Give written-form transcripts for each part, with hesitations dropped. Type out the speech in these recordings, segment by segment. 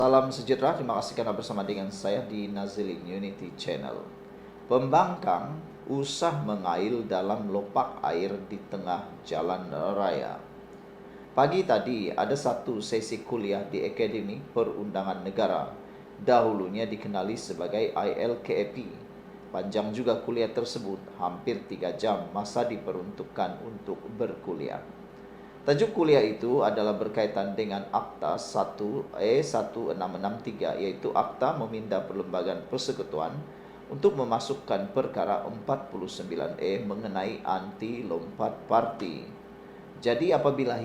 Salam sejahtera, terima kasih karena bersama dengan saya di Nazilin Unity Channel. Pembangkang usah mengail dalam lopak air di tengah jalan raya. Pagi tadi ada satu sesi kuliah di Akademi Perundangan Negara, dahulunya dikenali sebagai ILKAP. Panjang juga kuliah tersebut, hampir 3 jam masa diperuntukkan untuk berkuliah. Tajuk kuliah itu adalah berkaitan dengan Akta 1E1663, yaitu Akta Meminda Perlembagaan Persekutuan untuk memasukkan perkara 49E mengenai anti lompat parti. Jadi apabila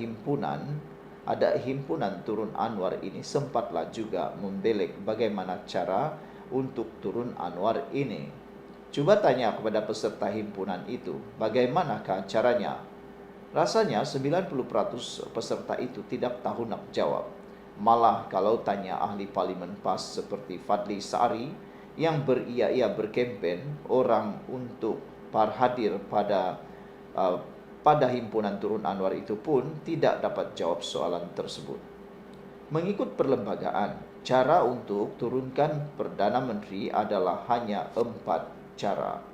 ada himpunan Turun Anwar ini sempatlah juga membelek bagaimana cara untuk Turun Anwar ini. Coba tanya kepada peserta himpunan itu, bagaimanakah caranya? Rasanya 90% peserta itu tidak tahu nak jawab. Malah kalau tanya ahli parlimen PAS seperti Fadli Sa'ari yang beria-ia berkempen orang untuk hadir pada himpunan Turun Anwar itu pun tidak dapat jawab soalan tersebut. Mengikut perlembagaan, cara untuk turunkan Perdana Menteri adalah hanya 4 cara.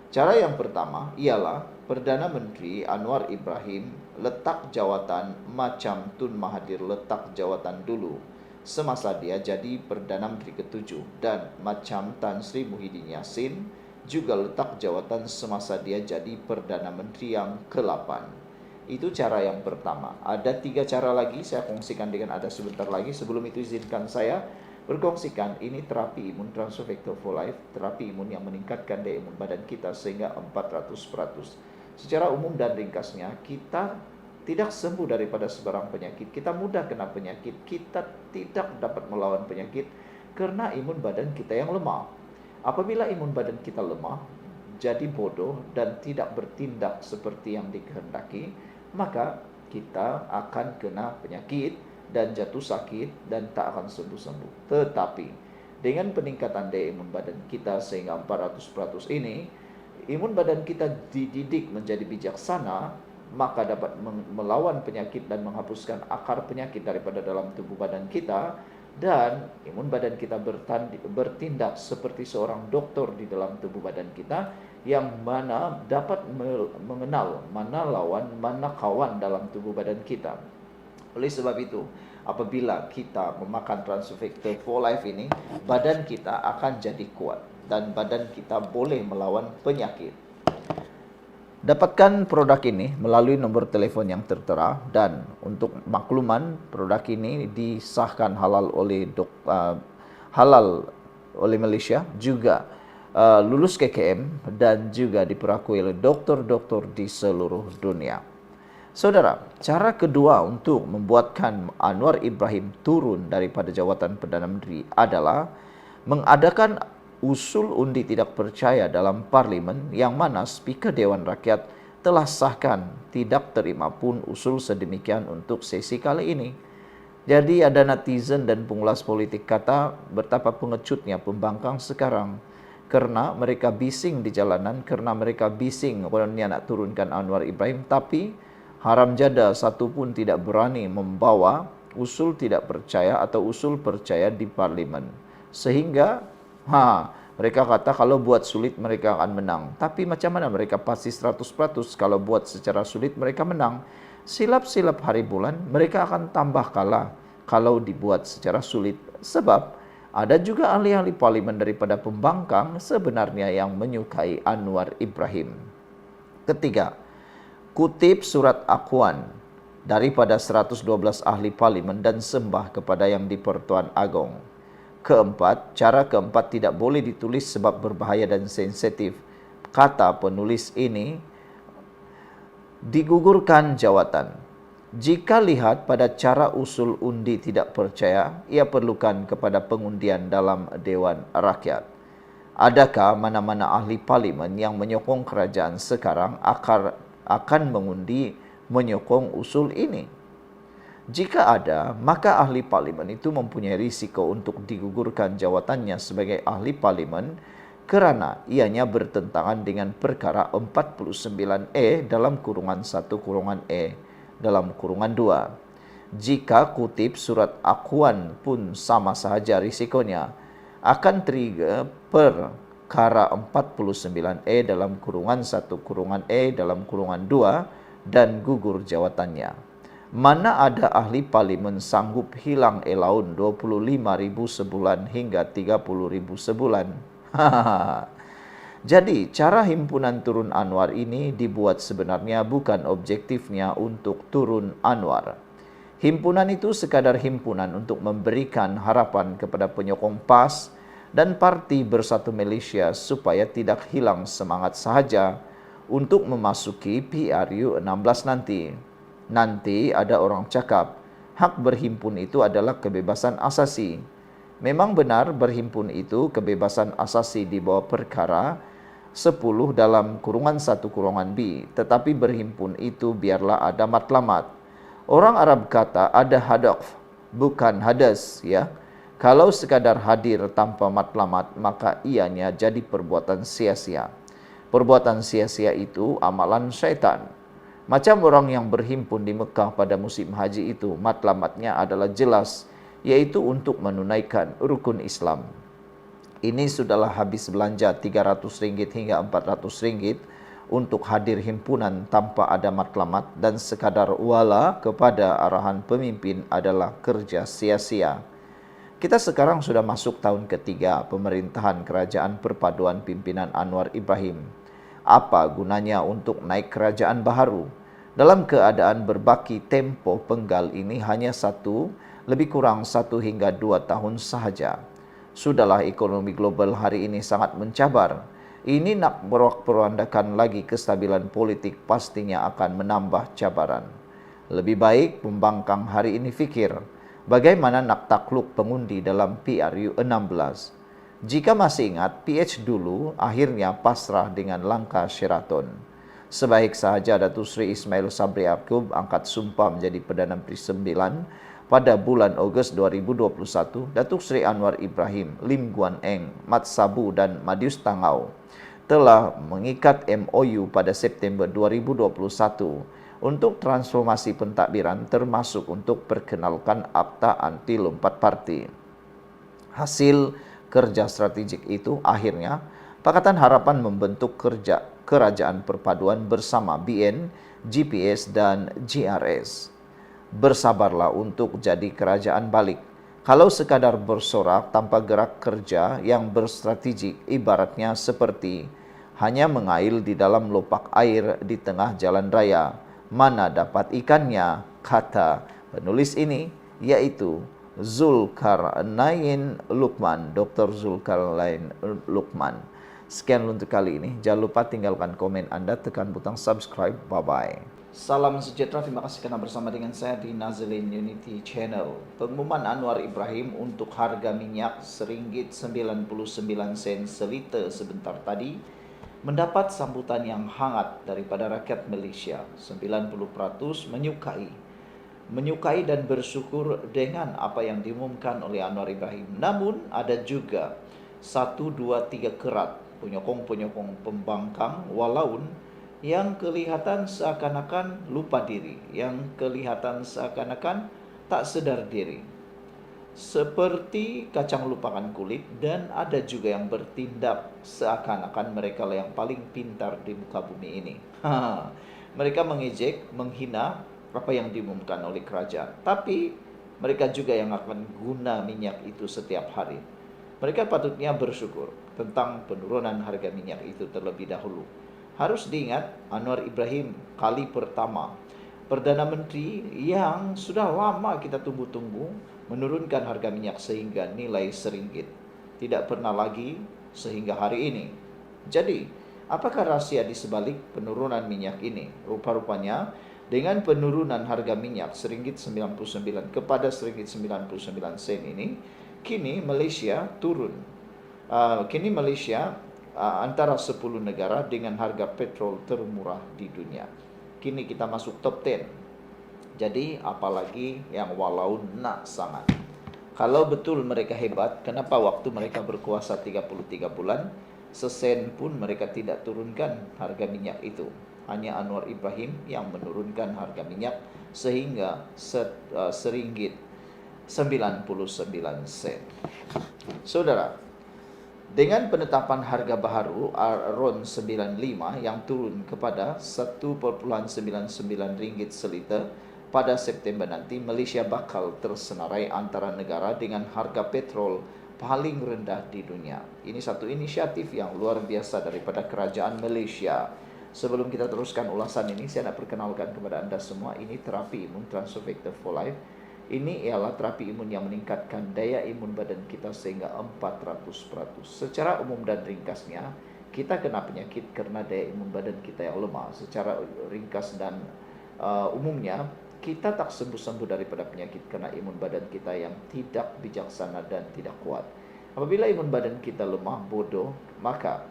Cara yang pertama ialah Perdana Menteri Anwar Ibrahim letak jawatan macam Tun Mahathir letak jawatan dulu semasa dia jadi Perdana Menteri ke-7, dan macam Tan Sri Muhyiddin Yassin juga letak jawatan semasa dia jadi Perdana Menteri yang ke-8. Itu cara yang pertama. Ada 3 cara lagi saya kongsikan dengan Anda sebentar lagi. Sebelum itu izinkan saya berkongsikan, ini terapi imun Transfer Factor for Life, terapi imun yang meningkatkan daya imun badan kita sehingga 400%. Secara umum dan ringkasnya, kita tidak sembuh daripada sebarang penyakit. Kita mudah kena penyakit, kita tidak dapat melawan penyakit karena imun badan kita yang lemah. Apabila imun badan kita lemah, jadi bodoh dan tidak bertindak seperti yang dikehendaki, maka kita akan kena penyakit dan jatuh sakit dan tak akan sembuh-sembuh. Tetapi dengan peningkatan daya imun badan kita sehingga 400% ini, imun badan kita dididik menjadi bijaksana, maka dapat melawan penyakit dan menghapuskan akar penyakit daripada dalam tubuh badan kita, dan imun badan kita bertindak seperti seorang doktor di dalam tubuh badan kita yang mana dapat mengenal mana lawan, mana kawan dalam tubuh badan kita. Oleh sebab itu, apabila kita memakan Transfer Factor for Life ini, badan kita akan jadi kuat dan badan kita boleh melawan penyakit. Dapatkan produk ini melalui nomor telepon yang tertera, dan untuk makluman, produk ini disahkan halal oleh Malaysia, juga lulus KKM dan juga diperakui oleh doktor-doktor di seluruh dunia. Saudara, cara kedua untuk membuatkan Anwar Ibrahim turun daripada jawatan Perdana Menteri adalah mengadakan usul undi tidak percaya dalam parlimen, yang mana Speaker Dewan Rakyat telah sahkan tidak terima pun usul sedemikian untuk sesi kali ini. Jadi ada netizen dan pengulas politik kata betapa pengecutnya pembangkang sekarang, karena mereka bising di jalanan, karena mereka bising kononnya nak turunkan Anwar Ibrahim, tapi haram jada satu pun tidak berani membawa usul tidak percaya atau usul percaya di parlimen. Sehingga mereka kata kalau buat sulit mereka akan menang. Tapi macam mana mereka pasti 100% kalau buat secara sulit mereka menang? Silap-silap hari bulan mereka akan tambah kalah kalau dibuat secara sulit. Sebab ada juga ahli-ahli parlimen daripada pembangkang sebenarnya yang menyukai Anwar Ibrahim. Ketiga, kutip surat akuan daripada 112 ahli parlimen dan sembah kepada Yang di-Pertuan Agong. Keempat, cara keempat tidak boleh ditulis sebab berbahaya dan sensitif. Kata penulis ini, digugurkan jawatan. Jika lihat pada cara usul undi tidak percaya, ia perlukan kepada pengundian dalam Dewan Rakyat. Adakah mana-mana ahli parlimen yang menyokong kerajaan sekarang akan mengundi menyokong usul ini? Jika ada, maka ahli parlimen itu mempunyai risiko untuk digugurkan jawatannya sebagai ahli parlimen kerana ianya bertentangan dengan perkara 49E dalam kurungan 1 kurungan E dalam kurungan 2. Jika kutip surat akuan pun sama sahaja risikonya, akan trigger perkara 49E dalam kurungan 1 kurungan E dalam kurungan 2 dan gugur jawatannya. Mana ada ahli parlimen sanggup hilang elaun 25.000 sebulan hingga 30.000 sebulan? Jadi, cara himpunan turun Anwar ini dibuat sebenarnya bukan objektifnya untuk turun Anwar. Himpunan itu sekadar himpunan untuk memberikan harapan kepada penyokong PAS dan Parti Bersatu Malaysia supaya tidak hilang semangat sahaja untuk memasuki PRU 16 nanti. Nanti ada orang cakap, hak berhimpun itu adalah kebebasan asasi. Memang benar berhimpun itu kebebasan asasi di bawah perkara 10 dalam kurungan 1 kurungan B. Tetapi berhimpun itu biarlah ada matlamat. Orang Arab kata ada hadaf, bukan hadas, ya. Kalau sekadar hadir tanpa matlamat, maka ianya jadi perbuatan sia-sia. Perbuatan sia-sia itu amalan syaitan. Macam orang yang berhimpun di Mekah pada musim haji itu, matlamatnya adalah jelas, yaitu untuk menunaikan rukun Islam. Ini sudahlah habis belanja RM300 hingga RM400 untuk hadir himpunan tanpa ada matlamat dan sekadar wala kepada arahan pemimpin adalah kerja sia-sia. Kita sekarang sudah masuk tahun ketiga pemerintahan kerajaan perpaduan pimpinan Anwar Ibrahim. Apa gunanya untuk naik kerajaan baharu? Dalam keadaan berbaki tempo penggal ini hanya lebih kurang 1 hingga 2 tahun sahaja. Sudahlah ekonomi global hari ini sangat mencabar. Ini nak berandakan lagi kestabilan politik pastinya akan menambah cabaran. Lebih baik pembangkang hari ini fikir, bagaimana nak takluk pengundi dalam PRU 16. Jika masih ingat, PH dulu akhirnya pasrah dengan langkah Sheraton. Sebaik sahaja Datuk Seri Ismail Sabri Yaakob angkat sumpah menjadi Perdana Menteri 9 pada bulan Ogos 2021, Datuk Seri Anwar Ibrahim, Lim Guan Eng, Mat Sabu dan Madius Tangau telah mengikat MOU pada September 2021 untuk transformasi pentadbiran termasuk untuk perkenalkan Akta Anti Lompat Parti. Hasil kerja strategik itu akhirnya Pakatan Harapan membentuk Kerajaan Perpaduan bersama BN, GPS dan GRS. Bersabarlah untuk jadi kerajaan balik. Kalau sekadar bersorak tanpa gerak kerja yang berstrategik, ibaratnya seperti hanya mengail di dalam lopak air di tengah jalan raya. Mana dapat ikannya? Kata penulis ini, yaitu Zulkarnain Luqman, Dr. Zulkarnain Luqman. Sekian untuk kali ini. Jangan lupa tinggalkan komen Anda, tekan butang subscribe. Bye-bye. Salam sejahtera, terima kasih karena bersama dengan saya di Nazlin Unity Channel. Pengumuman Anwar Ibrahim untuk harga minyak RM1.99 seliter sebentar tadi mendapat sambutan yang hangat daripada rakyat Malaysia. 90% menyukai dan bersyukur dengan apa yang diumumkan oleh Anwar Ibrahim. Namun ada juga 1, 2, 3 kerat penyokong-penyokong pembangkang walaun yang kelihatan seakan-akan lupa diri, yang kelihatan seakan-akan tak sedar diri. Seperti kacang lupakan kulit, dan ada juga yang bertindak seakan-akan mereka lah yang paling pintar di muka bumi ini. Mereka mengejek, menghina apa yang diumumkan oleh kerajaan. Tapi mereka juga yang akan guna minyak itu setiap hari. Mereka patutnya bersyukur tentang penurunan harga minyak itu terlebih dahulu. Harus diingat, Anwar Ibrahim kali pertama Perdana Menteri yang sudah lama kita tunggu-tunggu menurunkan harga minyak sehingga nilai RM1. Tidak pernah lagi sehingga hari ini. Jadi, apakah rahasia di sebalik penurunan minyak ini? Rupa-rupanya dengan penurunan harga minyak RM1.99 kepada RM1.99 ini, kini Malaysia turun. Kini Malaysia antara 10 negara dengan harga petrol termurah di dunia. Kini kita masuk top 10. Jadi apalagi yang walau nak sangat. Kalau betul mereka hebat, kenapa waktu mereka berkuasa 33 bulan, sesen pun mereka tidak turunkan harga minyak itu? hanya Anwar Ibrahim yang menurunkan harga minyak sehingga Seringgit 99 sen. Saudara, dengan penetapan harga baharu RON 95 yang turun kepada 1,99 ringgit seliter pada September nanti, Malaysia bakal tersenarai antara negara dengan harga petrol paling rendah di dunia. Ini satu inisiatif yang luar biasa daripada kerajaan Malaysia. Sebelum kita teruskan ulasan ini, saya nak perkenalkan kepada anda semua, ini terapi imun Transfer Factor for Life. Ini ialah terapi imun yang meningkatkan daya imun badan kita sehingga 400%. Secara umum dan ringkasnya, kita kena penyakit kerana daya imun badan kita yang lemah. Secara ringkas dan umumnya, kita tak sembuh-sembuh daripada penyakit kerana imun badan kita yang tidak bijaksana dan tidak kuat. Apabila imun badan kita lemah, bodoh, maka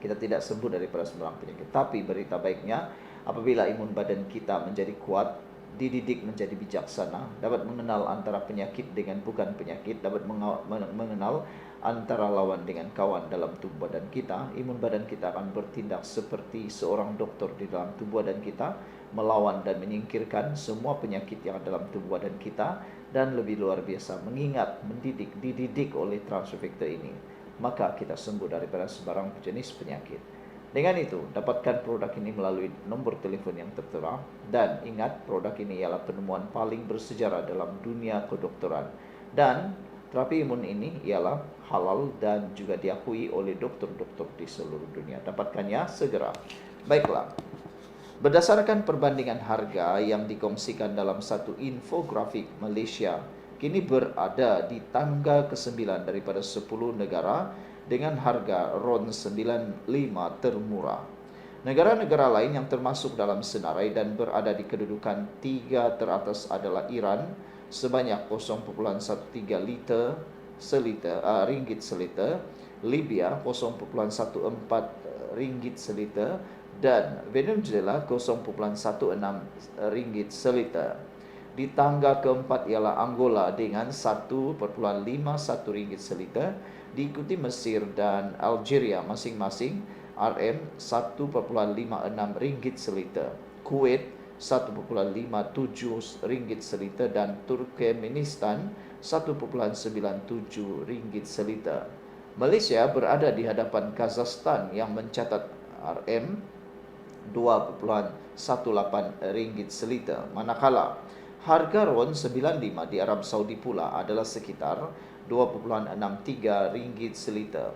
kita tidak sembuh daripada sembarang penyakit. Tapi berita baiknya, apabila imun badan kita menjadi kuat, dididik menjadi bijaksana, dapat mengenal antara penyakit dengan bukan penyakit, dapat mengenal antara lawan dengan kawan dalam tubuh badan kita, imun badan kita akan bertindak seperti seorang doktor di dalam tubuh badan kita, melawan dan menyingkirkan semua penyakit yang ada dalam tubuh badan kita, dan lebih luar biasa, mengingat, dididik oleh transfer factor ini, maka kita sembuh daripada sebarang jenis penyakit. Dengan itu, dapatkan produk ini melalui nombor telefon yang tertera, dan ingat, produk ini ialah penemuan paling bersejarah dalam dunia kedokteran, dan terapi imun ini ialah halal dan juga diakui oleh doktor-doktor di seluruh dunia. Dapatkannya segera. Baiklah, berdasarkan perbandingan harga yang dikongsikan dalam satu infografik, Malaysia kini berada di tangga ke-9 daripada 10 negara dengan harga RON 95 termurah. Negara-negara lain yang termasuk dalam senarai dan berada di kedudukan 3 teratas adalah Iran sebanyak 0.13 ringgit seliter, Libya 0.14 ringgit seliter, dan Venezuela 0.16 ringgit seliter. Di tangga keempat ialah Angola dengan 1.51 ringgit seliter, diikuti Mesir dan Algeria masing-masing RM1.56 ringgit seliter, Kuwait 1.57 ringgit seliter, dan Turkmenistan 1.97 ringgit seliter. Malaysia berada di hadapan Kazakhstan yang mencatat RM2.18 ringgit seliter, manakala harga RON 95 di Arab Saudi pula adalah sekitar 2.63 ringgit seliter.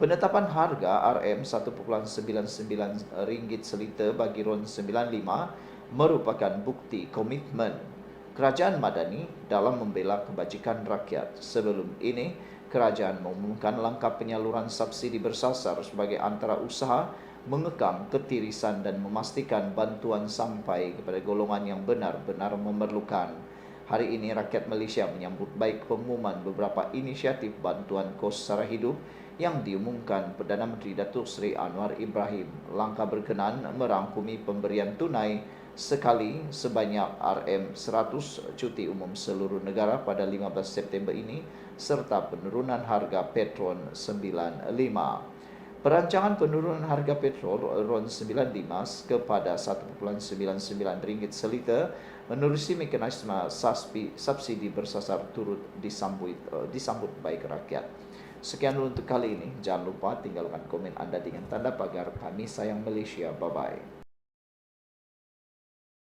Penetapan harga RM1.99 ringgit seliter bagi RON 95 merupakan bukti komitmen kerajaan Madani dalam membela kebajikan rakyat. Sebelum ini, kerajaan mengumumkan langkah penyaluran subsidi bersasar sebagai antara usaha mengekang ketirisan dan memastikan bantuan sampai kepada golongan yang benar-benar memerlukan. Hari ini rakyat Malaysia menyambut baik pengumuman beberapa inisiatif bantuan kos sara hidup yang diumumkan Perdana Menteri Datuk Seri Anwar Ibrahim. Langkah berkenaan merangkumi pemberian tunai sekali sebanyak RM100 cuti umum seluruh negara pada 15 September ini serta penurunan harga petrol 95. Perancangan penurunan harga petrol RON 95 kepada 1.99 ringgit seliter menerusi mekanisme subsidi bersasar turut disambut baik rakyat. Sekian dulu untuk kali ini. Jangan lupa tinggalkan komen anda dengan tanda pagar. Kami sayang Malaysia. Bye-bye.